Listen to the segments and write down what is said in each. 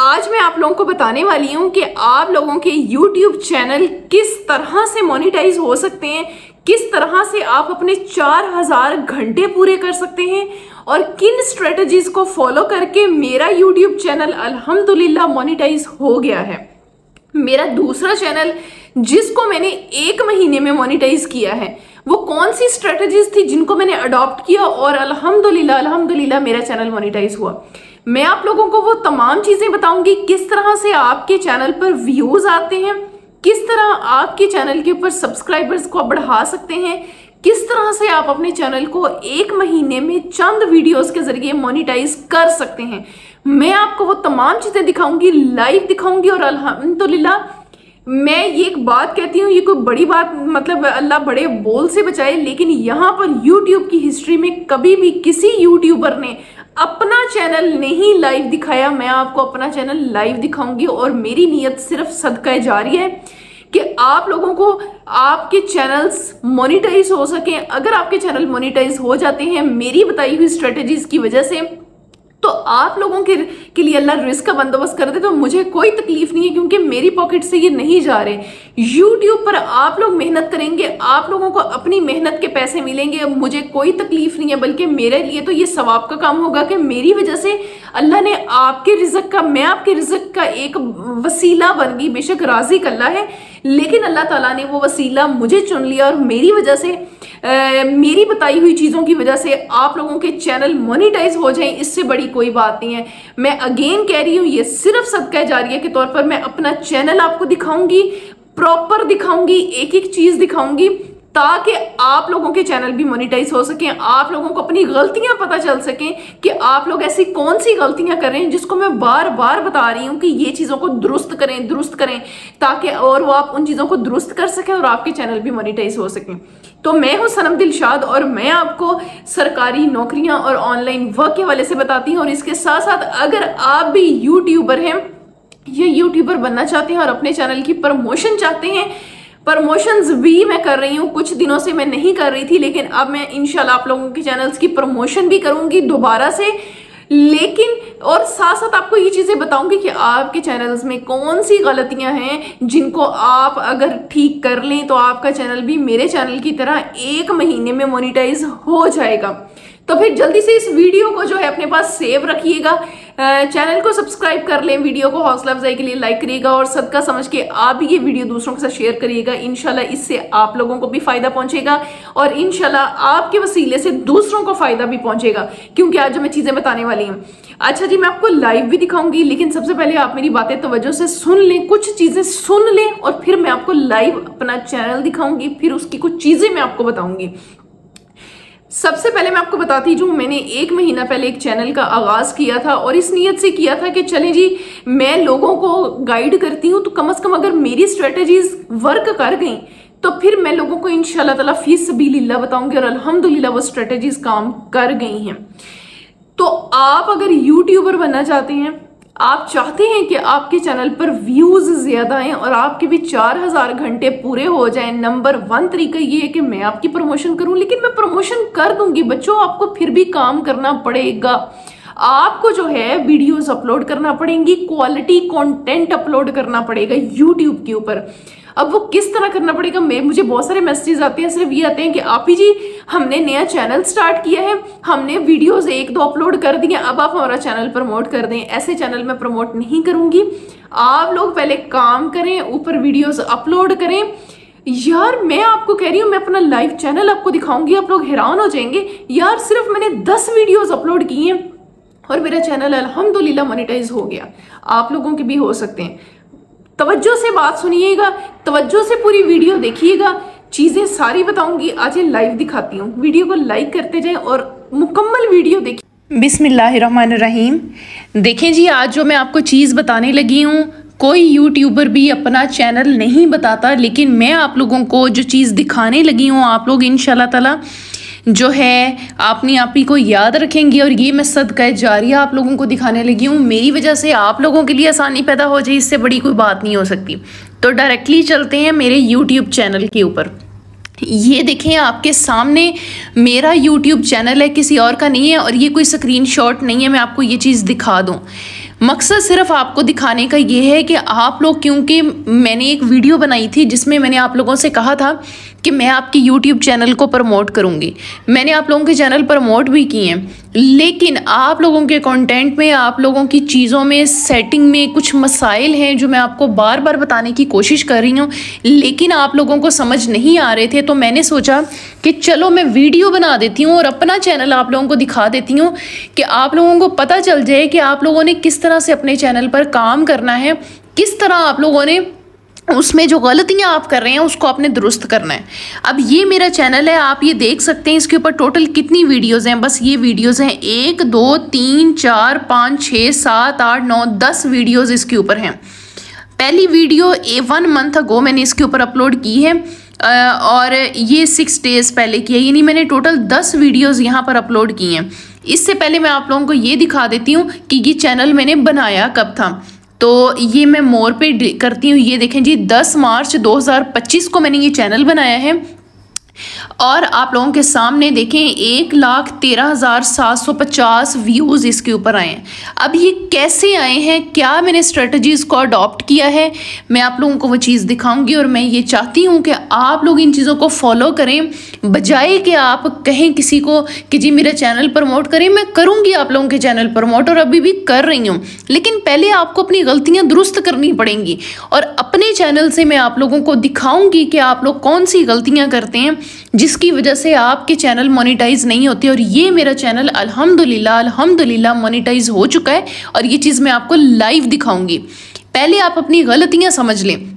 आज मैं आप लोगों को बताने वाली हूं कि आप लोगों के YouTube चैनल किस तरह से मोनेटाइज हो सकते हैं, किस तरह से आप अपने 4000 घंटे पूरे कर सकते हैं और किन स्ट्रेटजीज को फॉलो करके मेरा YouTube चैनल अल्हम्दुलिल्लाह मोनेटाइज हो गया है। मेरा दूसरा चैनल जिसको मैंने 1 महीने में मोनेटाइज किया है, वो कौन सी स्ट्रेटजीज थी जिनको मैंने अडॉप्ट किया और अल्हम्दुलिल्लाह मेरा चैनल मोनेटाइज हुआ। मैं आप लोगों को वो तमाम चीजें बताऊंगी, किस तरह से आपके चैनल पर व्यूज आते हैं, किस तरह आपके चैनल के ऊपर सब्सक्राइबर्स को बढ़ा सकते हैं, किस तरह से आप अपने चैनल को 1 महीने में चंद वीडियोस के जरिए मोनेटाइज कर सकते हैं। मैं आपको वो तमाम चीजें दिखाऊंगी, लाइव दिखाऊंगी। और अल्हम्दुलिल्लाह मैं ये एक बात कहती हूँ, ये कोई बड़ी बात मतलब अल्लाह बड़े बोल से बचाए, लेकिन यहाँ पर YouTube की हिस्ट्री में कभी भी किसी यूट्यूबर ने अपना चैनल नहीं लाइव दिखाया। मैं आपको अपना चैनल लाइव दिखाऊंगी और मेरी नीयत सिर्फ सदका जारी है कि आप लोगों को आपके चैनल्स मोनेटाइज हो सके। अगर आपके चैनल मोनेटाइज हो जाते हैं मेरी बताई हुई स्ट्रेटेजीज की वजह से, तो आप लोगों के लिए अल्लाह रिस्क का बंदोबस्त कर दे तो मुझे कोई तकलीफ नहीं है, क्योंकि मेरी पॉकेट से ये नहीं जा रहे। YouTube पर आप लोग मेहनत करेंगे, आप लोगों को अपनी मेहनत के पैसे मिलेंगे, मुझे कोई तकलीफ नहीं है। बल्कि मेरे लिए तो ये सवाब का काम होगा कि मेरी वजह से अल्लाह ने आपके रिज़्क का, मैं आपके रिज़्क का एक वसीला बन गई। बेशक राज़िक अल्लाह है, लेकिन अल्लाह ताला ने वो वसीला मुझे चुन लिया और मेरी वजह से मेरी बताई हुई चीज़ों की वजह से आप लोगों के चैनल मोनेटाइज हो जाएं, इससे बड़ी कोई बात नहीं है। मैं अगेन कह रही हूँ, ये सिर्फ सदका जारिया के तौर पर मैं अपना चैनल आपको दिखाऊंगी, प्रॉपर दिखाऊंगी, एक एक चीज़ दिखाऊंगी ताकि आप लोगों के चैनल भी मोनेटाइज हो सकें, आप लोगों को अपनी गलतियां पता चल सकें कि आप लोग ऐसी कौन सी गलतियां कर रहे हैं जिसको मैं बार बार बता रही हूं कि ये चीज़ों को दुरुस्त करें ताकि और वो आप उन चीज़ों को दुरुस्त कर सकें और आपके चैनल भी मोनेटाइज हो सकें। तो मैं हूं सनम दिलशाद और मैं आपको सरकारी नौकरियां और ऑनलाइन वर्क के हवाले से बताती हूँ। और इसके साथ साथ अगर आप भी यूट्यूबर हैं या यूट्यूबर बनना चाहते हैं और अपने चैनल की प्रमोशन चाहते हैं, प्रमोशंस भी मैं कर रही हूँ। कुछ दिनों से मैं नहीं कर रही थी, लेकिन अब मैं इंशाल्लाह आप लोगों के चैनल्स की प्रमोशन भी करूंगी दोबारा से। लेकिन और साथ साथ आपको ये चीजें बताऊंगी कि आपके चैनल्स में कौन सी गलतियां हैं जिनको आप अगर ठीक कर लें तो आपका चैनल भी मेरे चैनल की तरह 1 महीने में मोनेटाइज हो जाएगा। तो फिर जल्दी से इस वीडियो को जो है अपने पास सेव रखिएगा, चैनल को सब्सक्राइब कर लें, वीडियो को हौसला अफजाई के लिए लाइक करिएगा और सदका समझ के आप भी ये वीडियो दूसरों के साथ शेयर करिएगा। इंशाल्लाह इससे आप लोगों को भी फायदा पहुंचेगा और इंशाल्लाह आपके वसीले से दूसरों को फायदा भी पहुंचेगा, क्योंकि आज जो मैं चीजें बताने वाली हूँ। अच्छा जी, मैं आपको लाइव भी दिखाऊंगी, लेकिन सबसे पहले आप मेरी बातें तवज्जो से सुन लें, कुछ चीजें सुन लें और फिर मैं आपको लाइव अपना चैनल दिखाऊंगी, फिर उसकी कुछ चीजें मैं आपको बताऊंगी। सबसे पहले मैं आपको बताती हूँ, मैंने 1 महीना पहले एक चैनल का आगाज किया था और इस नीयत से किया था कि चलें जी मैं लोगों को गाइड करती हूँ, तो कम से कम अगर मेरी स्ट्रेटजीज वर्क कर गई तो फिर मैं लोगों को इंशाल्लाह ताला फी सबीलिल्लाह बताऊंगी और अल्हम्दुलिल्लाह वो स्ट्रेटजीज काम कर गई हैं। तो आप अगर यूट्यूबर बनना चाहते हैं, आप चाहते हैं कि आपके चैनल पर व्यूज ज्यादा आए और आपके भी 4000 घंटे पूरे हो जाएं, नंबर 1 तरीका ये है कि मैं आपकी प्रमोशन करूं। लेकिन मैं प्रमोशन कर दूंगी बच्चों, आपको फिर भी काम करना पड़ेगा। आपको जो है वीडियोस अपलोड करना पड़ेंगी, क्वालिटी कंटेंट अपलोड करना पड़ेगा यूट्यूब के ऊपर। अब वो किस तरह करना पड़ेगा, मुझे बहुत सारे मैसेजेस आते हैं, सिर्फ ये आते हैं कि आपी जी हमने नया चैनल स्टार्ट किया है, हमने वीडियोस 1-2 अपलोड कर दिए, अब आप हमारा चैनल प्रमोट कर दें। ऐसे चैनल मैं प्रमोट नहीं करूंगी। आप लोग पहले काम करें, ऊपर वीडियोस अपलोड करें। यार मैं आपको कह रही हूँ, मैं अपना लाइव चैनल आपको दिखाऊंगी, आप लोग हैरान हो जाएंगे। यार सिर्फ मैंने 10 वीडियोस अपलोड किए हैं और मेरा चैनल अल्हम्दुलिल्लाह मोनेटाइज हो गया। आप लोगों के भी हो सकते हैं। तवज्जो से बात सुनिएगा, तवज्जो से पूरी वीडियो देखिएगा, चीजें सारी बताऊंगी। आज लाइव दिखाती हूँ, वीडियो को लाइक करते जाएं और मुकम्मल वीडियो देखिए। बिस्मिल्लाहिर्रहमानिर्रहीम। देखें जी, आज जो मैं आपको चीज़ बताने लगी हूँ, कोई यूट्यूबर भी अपना चैनल नहीं बताता, लेकिन मैं आप लोगों को जो चीज़ दिखाने लगी हूँ आप लोग इंशाल्लाह ताला जो है अपनी आप ही को याद रखेंगी। और ये मैं सदका जारिया आप लोगों को दिखाने लगी हूँ, मेरी वजह से आप लोगों के लिए आसानी पैदा हो जाए, इससे बड़ी कोई बात नहीं हो सकती। तो डायरेक्टली चलते हैं मेरे यूट्यूब चैनल के ऊपर। ये देखें आपके सामने मेरा यूट्यूब चैनल है, किसी और का नहीं है और ये कोई स्क्रीनशॉट नहीं है, मैं आपको ये चीज़ दिखा दूँ। मकसद सिर्फ आपको दिखाने का ये है कि आप लोग, क्योंकि मैंने एक वीडियो बनाई थी जिसमें मैंने आप लोगों से कहा था कि मैं आपके YouTube चैनल को प्रमोट करूंगी। मैंने आप लोगों के चैनल प्रमोट भी किए हैं, लेकिन आप लोगों के कंटेंट में, आप लोगों की चीज़ों में, सेटिंग में कुछ मसाइल हैं जो मैं आपको बार बार बताने की कोशिश कर रही हूँ, लेकिन आप लोगों को समझ नहीं आ रहे थे। तो मैंने सोचा कि चलो मैं वीडियो बना देती हूँ और अपना चैनल आप लोगों को दिखा देती हूँ कि आप लोगों को पता चल जाए कि आप लोगों ने किस तरह से अपने चैनल पर काम करना है, किस तरह आप लोगों ने उसमें जो गलतियां आप कर रहे हैं उसको आपने दुरुस्त करना है। अब ये मेरा चैनल है, आप ये देख सकते हैं इसके ऊपर टोटल कितनी वीडियोस हैं। बस ये वीडियोस हैं 1 2 3 4 5 6 7 8 9 10 वीडियोस इसके ऊपर हैं। पहली वीडियो 1 मंथ अगो मैंने इसके ऊपर अपलोड की है और ये 6 डेज पहले की है, यानी मैंने टोटल 10 वीडियोस यहाँ पर अपलोड की हैं। इससे पहले मैं आप लोगों को ये दिखा देती हूँ कि ये चैनल मैंने बनाया कब था। तो ये मैं मोर पे करती हूँ, ये देखें जी 10 मार्च 2025 को मैंने ये चैनल बनाया है और आप लोगों के सामने देखें 1,13,750 व्यूज़ इसके ऊपर आए हैं। अब ये कैसे आए हैं, क्या मैंने स्ट्रेटजीज़ को अडॉप्ट किया है, मैं आप लोगों को वो चीज़ दिखाऊंगी। और मैं ये चाहती हूँ कि आप लोग इन चीज़ों को फॉलो करें, बजाय कि आप कहें किसी को कि जी मेरा चैनल प्रमोट करें। मैं करूँगी आप लोगों के चैनल प्रमोट और अभी भी कर रही हूँ, लेकिन पहले आपको अपनी गलतियाँ दुरुस्त करनी पड़ेंगी और अपने चैनल से मैं आप लोगों को दिखाऊंगी कि आप लोग कौन सी गलतियाँ करते हैं जिसकी वजह से आपके चैनल मोनेटाइज नहीं होते। और ये मेरा चैनल अल्हम्दुलिल्लाह मोनेटाइज हो चुका है और ये चीज़ मैं आपको लाइव दिखाऊंगी। पहले आप अपनी गलतियां समझ लें।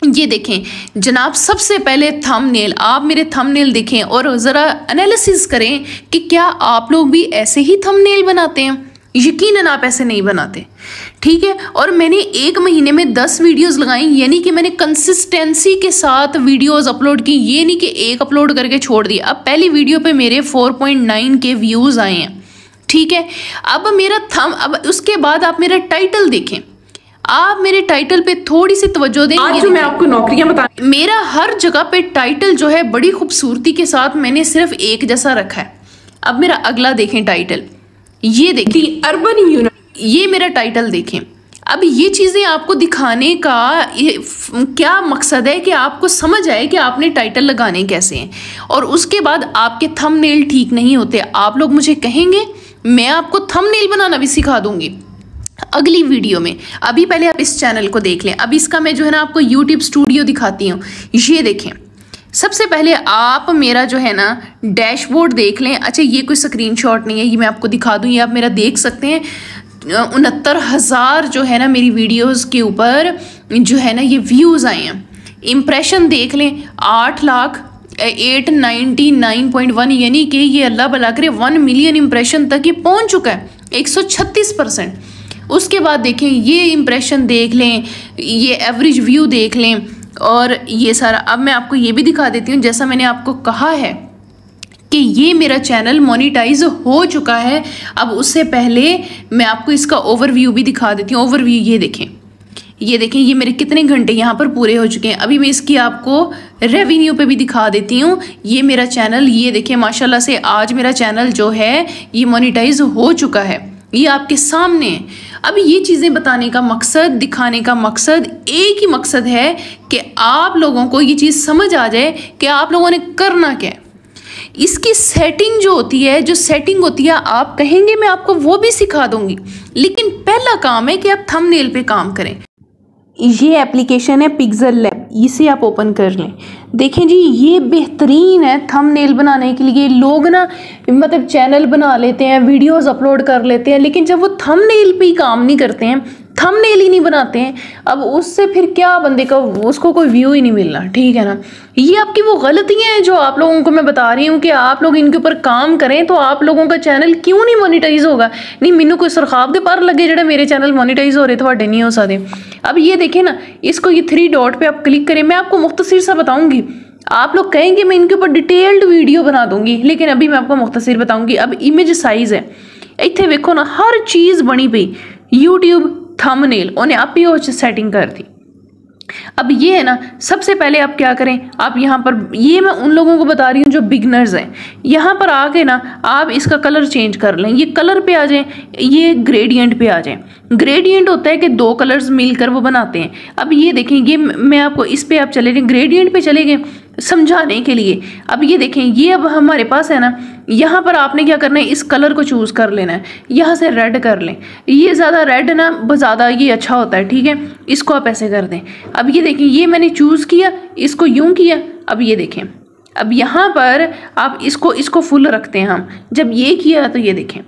ये देखें जनाब, सबसे पहले थंबनेल, आप मेरे थंबनेल देखें और ज़रा एनालिसिस करें कि क्या आप लोग भी ऐसे ही थंबनेल बनाते हैं। यकीनन आप ऐसे नहीं बनाते, ठीक है। और मैंने 1 महीने में 10 वीडियोस लगाई, यानी कि मैंने कंसिस्टेंसी के साथ वीडियोस अपलोड की, ये नहीं कि एक अपलोड करके छोड़ दिया। अब पहली वीडियो पे मेरे 4.9 के व्यूज़ आए हैं, ठीक है। अब मेरा अब उसके बाद आप मेरा टाइटल देखें, आप मेरे टाइटल पे थोड़ी सी तवज्जो दें। आज जो मैं आपको नौकरियां बता, मेरा हर जगह पे टाइटल जो है बड़ी खूबसूरती के साथ मैंने सिर्फ एक जैसा रखा है। अब मेरा अगला देखें टाइटल, ये देखिए अर्बन यूनिवर्सिटी, ये मेरा टाइटल देखें। अब ये चीज़ें आपको दिखाने का क्या मकसद है कि आपको समझ आए कि आपने टाइटल लगाने कैसे हैं। और उसके बाद आपके थंबनेल ठीक नहीं होते, आप लोग मुझे कहेंगे, मैं आपको थंबनेल बनाना भी सिखा दूंगी अगली वीडियो में। अभी पहले आप इस चैनल को देख लें। अब इसका मैं जो है ना आपको YouTube स्टूडियो दिखाती हूँ। ये देखें, सबसे पहले आप मेरा जो है ना डैशबोर्ड देख लें। अच्छा, ये कोई स्क्रीनशॉट नहीं है, ये मैं आपको दिखा दूँ, ये आप मेरा देख सकते हैं। 69,000 जो है ना मेरी वीडियोस के ऊपर जो है ना ये व्यूज़ आए हैं। इम्प्रेशन देख लें 8,899.1, यानी कि ये अल्लाह भला करे 1 मिलियन इम्प्रेशन तक ये पहुंच चुका है, 136%। उसके बाद देखें ये इम्प्रेशन देख लें, ये एवरेज व्यू देख लें और ये सारा। अब मैं आपको ये भी दिखा देती हूँ, जैसा मैंने आपको कहा है कि ये मेरा चैनल मोनेटाइज हो चुका है। अब उससे पहले मैं आपको इसका ओवरव्यू भी दिखा देती हूँ। ओवरव्यू ये देखें, ये देखें ये मेरे कितने घंटे यहाँ पर पूरे हो चुके हैं। अभी मैं इसकी आपको रेवेन्यू पे भी दिखा देती हूँ। ये मेरा चैनल, ये देखें माशाल्लाह से आज मेरा चैनल जो है ये मोनेटाइज हो चुका है, ये आपके सामने है। अब ये चीज़ें बताने का मकसद, दिखाने का मकसद, एक ही मकसद है कि आप लोगों को ये चीज़ समझ आ जाए कि आप लोगों ने करना क्या है। इसकी सेटिंग जो होती है, जो सेटिंग होती है, आप कहेंगे मैं आपको वो भी सिखा दूंगी, लेकिन पहला काम है कि आप थंबनेल पे काम करें। ये एप्लीकेशन है पिक्सल लैब, इसे आप ओपन कर लें। देखें जी ये बेहतरीन है थंबनेल बनाने के लिए। लोग ना मतलब चैनल बना लेते हैं, वीडियोस अपलोड कर लेते हैं, लेकिन जब वो थंबनेल पे ही काम नहीं करते हैं, थंबनेल ही नहीं बनाते हैं, अब उससे फिर क्या बंदे का, उसको कोई व्यू ही नहीं मिलना, ठीक है ना। ये आपकी वो गलतियाँ हैं जो आप लोगों को मैं बता रही हूँ कि आप लोग इनके ऊपर काम करें तो आप लोगों का चैनल क्यों नहीं मोनेटाइज होगा। नहीं मैनू कोई सरखाब दे पर लगे जेडे मेरे चैनल मोनेटाइज हो रहे थोड़े नहीं हो सकते। अब ये देखें ना, इसको ये 3 डॉट पे आप क्लिक करें, मैं आपको मुख्तसर सा बताऊँगी। आप लोग कहेंगे मैं इनके ऊपर डिटेल्ड वीडियो बना दूंगी, लेकिन अभी मैं आपको मुख्तसर बताऊँगी। अब इमेज साइज़ है, इतने वेखो ना हर चीज़ बनी पई, यूट्यूब थंबनेल उन्हें आप ही सेटिंग कर दी, अब ये है ना, सबसे पहले आप क्या करें, आप यहाँ पर, ये मैं उन लोगों को बता रही हूँ जो बिगनर्स हैं, यहाँ पर आके ना आप इसका कलर चेंज कर लें, ये कलर पे आ जाएं, ये ग्रेडियंट पे आ जाएं। ग्रेडियंट होता है कि दो कलर्स मिलकर वो बनाते हैं। अब ये देखें, ये मैं आपको इस पे आप चले जाएं, ग्रेडियंट पे चले गए समझाने के लिए। अब ये देखें, ये अब हमारे पास है ना, यहाँ पर आपने क्या करना है, इस कलर को चूज़ कर लेना है, यहाँ से रेड कर लें, ये ज़्यादा रेड ना ज़्यादा ये अच्छा होता है, ठीक है, इसको आप ऐसे कर दें। अब ये देखें, ये मैंने चूज़ किया, इसको यूं किया। अब ये देखें, अब यहाँ पर आप इसको फुल रखते हैं हम, जब ये किया तो ये देखें,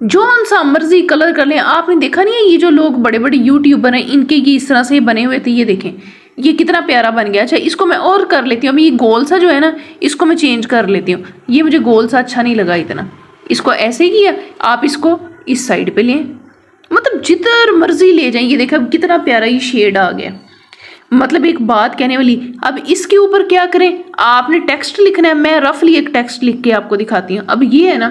जो सा मर्जी कलर कर लें। आपने देखा नहीं है, ये जो लोग बड़े बड़े यूट्यूबर हैं, इनके ये इस तरह से बने हुए थे, ये देखें ये कितना प्यारा बन गया। अच्छा, इसको मैं और कर लेती हूँ, अभी ये गोल सा जो है ना, इसको मैं चेंज कर लेती हूँ, ये मुझे गोल सा अच्छा नहीं लगा इतना, इसको ऐसे ही किया। आप इसको इस साइड पे लें, मतलब जिधर मर्जी ले जाएं। ये देखा कितना प्यारा ये शेड आ गया। मतलब एक बात कहने वाली, अब इसके ऊपर क्या करें, आपने टेक्स्ट लिखना है। मैं रफली एक टेक्स्ट लिख के आपको दिखाती हूँ। अब ये है ना,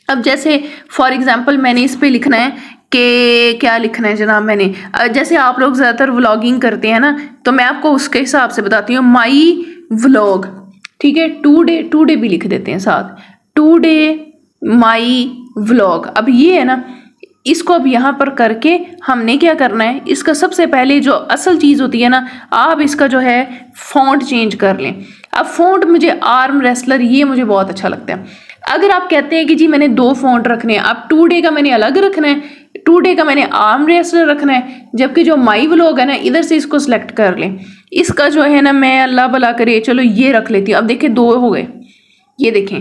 अब जैसे फॉर एग्जाम्पल मैंने इस पे लिखना है कि क्या लिखना है जनाब, मैंने जैसे आप लोग ज़्यादातर व्लॉगिंग करते हैं ना, तो मैं आपको उसके हिसाब से बताती हूँ, माई व्लॉग, ठीक है, टू डे भी लिख देते हैं साथ, टूडे माई व्लॉग। अब ये है ना, इसको अब यहाँ पर करके हमने क्या करना है, इसका सबसे पहले जो असल चीज़ होती है ना, आप इसका जो है फॉन्ट चेंज कर लें। अब फॉन्ट मुझे आर्म रेसलर, ये मुझे बहुत अच्छा लगता है। अगर आप कहते हैं कि जी मैंने दो फॉन्ट रखने हैं, अब टूडे का मैंने अलग रखना है, टूडे का मैंने आर्म रेसलर रखना है, जबकि जो माई व्लॉग है ना, इधर से इसको सिलेक्ट कर लें। इसका जो है ना, मैं अल्लाह भला करे, चलो ये रख लेती हूँ। अब देखें दो हो गए, ये देखें,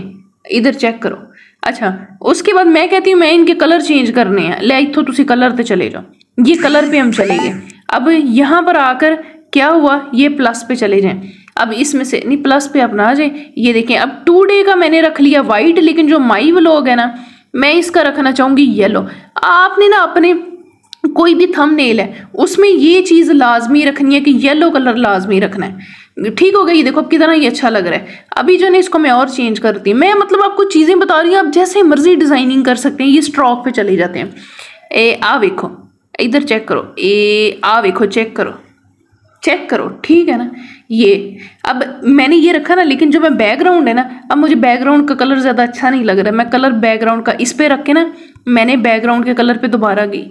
इधर चेक करो। अच्छा, उसके बाद मैं कहती हूँ मैं इनके कलर चेंज करने हैं। ले इथों तुसी कलर पे चले जाओ, ये कलर पे हम चले गए। अब यहाँ पर आकर क्या हुआ, ये प्लस पे चले जाएं। अब इसमें से नहीं, प्लस पे अपना आ जाए। ये देखें, अब टूडे का मैंने रख लिया वाइट, लेकिन जो माई व्लॉग है ना, मैं इसका रखना चाहूँगी येलो। आपने ना अपने कोई भी थंबनेल है उसमें ये चीज़ लाजमी रखनी है कि येलो कलर लाजमी रखना है। ठीक हो गया, ये देखो अब कितना ये अच्छा लग रहा है। अभी जो है इसको मैं और चेंज करती हूँ। मैं मतलब आपको चीज़ें बता रही हूँ, आप जैसे मर्जी डिज़ाइनिंग कर सकते हैं। ये स्ट्रोक पे चले जाते हैं। आ देखो, इधर चेक करो, आ देखो, चेक करो, ठीक है ना। ये अब मैंने ये रखा ना, लेकिन जो मैं बैकग्राउंड है ना, अब मुझे बैकग्राउंड का कलर ज़्यादा अच्छा नहीं लग रहा है। मैं कलर बैकग्राउंड का इस पे रख के ना, मैंने बैकग्राउंड के कलर पे दोबारा गई।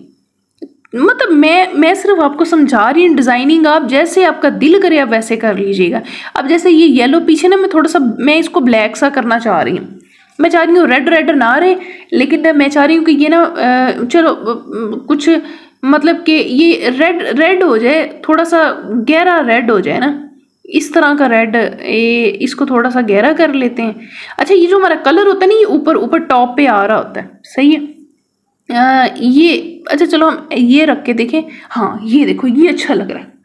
मतलब मैं सिर्फ आपको समझा रही हूँ डिज़ाइनिंग, आप जैसे आपका दिल करे आप वैसे कर लीजिएगा। अब जैसे ये येलो पीछे ना, मैं थोड़ा सा मैं इसको ब्लैक सा करना चाह रही हूँ। मैं चाह रही हूँ रेड ना रहे, लेकिन मैं चाह रही हूँ कि ये ना चलो कुछ मतलब कि ये रेड हो जाए, थोड़ा सा गहरा रेड हो जाए ना, इस तरह का रेड। इसको थोड़ा सा गहरा कर लेते हैं। अच्छा, ये जो हमारा कलर होता है ना, ये ऊपर टॉप पे आ रहा होता है, सही है। ये अच्छा, चलो हम ये रख के देखें। हाँ, ये देखो, ये अच्छा लग रहा है।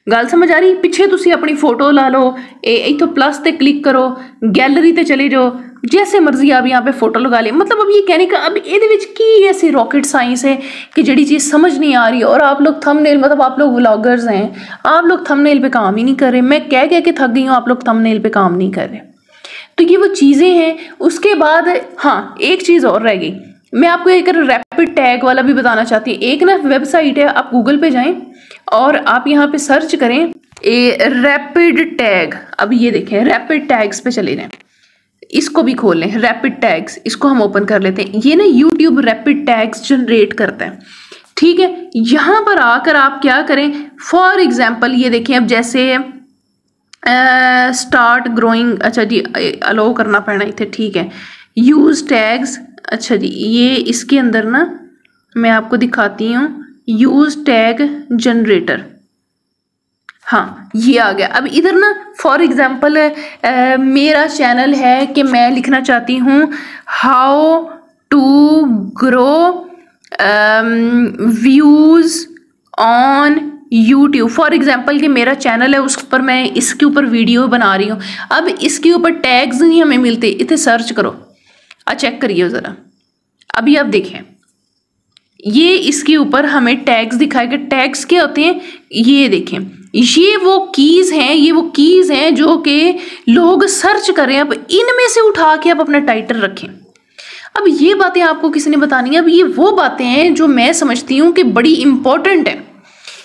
गल समझ आ रही। पिछे तुसी अपनी फोटो ला लो, इथों प्लस ते क्लिक करो, गैलरी ते चले जाओ, जैसे मर्जी आप यहाँ पे फोटो लगा ले। मतलब अब ये कहने का अब ये की ऐसी रॉकेट साइंस है कि जड़ी चीज़ समझ नहीं आ रही। और आप लोग थंबनेल, मतलब आप लोग व्लॉगर्स हैं, आप लोग थंबनेल पे काम ही नहीं कर रहे। मैं कह के थक गई हूँ, आप लोग थंबनेल पे काम नहीं कर रहे। तो ये वो चीज़ें हैं। उसके बाद हाँ, एक चीज़ और रह गई, मैं आपको एक रैपिड टैग वाला भी बताना चाहती हूँ। एक ना वेबसाइट है, आप गूगल पे जाएं और आप यहाँ पे सर्च करें रैपिड टैग। अब ये देखें, रैपिड टैग्स पे चले जाएं, इसको भी खोल लें, रैपिड टैग्स, इसको हम ओपन कर लेते हैं। ये ना यूट्यूब रैपिड टैग्स जनरेट करता है, ठीक है। यहाँ पर आकर आप क्या करें, फॉर एग्जाम्पल ये देखें, अब जैसे स्टार्ट ग्रोइंग, अच्छा जी अलाउ करना पड़ना इतने, ठीक है। यूज टैग्स, अच्छा जी, ये इसके अंदर ना मैं आपको दिखाती हूँ, यूज टैग जनरेटर। हाँ, ये आ गया। अब इधर ना फॉर एग्जांपल मेरा चैनल है कि मैं लिखना चाहती हूँ how to grow views on YouTube. For example कि मेरा चैनल है, उस पर मैं इसके ऊपर वीडियो बना रही हूँ। अब इसके ऊपर टैग्स नहीं हमें मिलते, इतने सर्च करो, चेक करिए ज़रा। अभी आप देखें, ये इसके ऊपर हमें टैग्स दिखाएगा। टैग्स क्या होते हैं, ये देखें, ये वो कीज़ हैं, ये वो कीज़ हैं जो कि लोग सर्च करें। अब इनमें से उठा के आप अपना टाइटल रखें। अब ये बातें आपको किसी ने बतानी है। अब ये वो बातें हैं जो मैं समझती हूँ कि बड़ी इंपॉर्टेंट है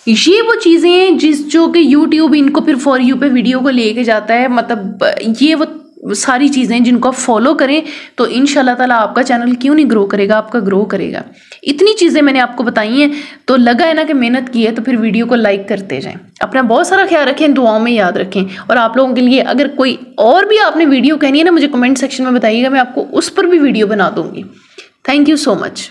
ये वो चीज़ें हैं जो कि यूट्यूब इनको फिर फॉर यू पे वीडियो को लेके जाता है। मतलब ये वो सारी चीज़ें जिनको आप फॉलो करें तो इंशाल्लाह ताला आपका चैनल क्यों नहीं ग्रो करेगा, आपका ग्रो करेगा। इतनी चीज़ें मैंने आपको बताई हैं, तो लगा है ना कि मेहनत की है, तो फिर वीडियो को लाइक करते जाएं। अपना बहुत सारा ख्याल रखें, दुआओं में याद रखें। और आप लोगों के लिए अगर कोई और भी आपने वीडियो कहनी है ना, मुझे कमेंट सेक्शन में बताइएगा, मैं आपको उस पर भी वीडियो बना दूंगी। Thank you so much.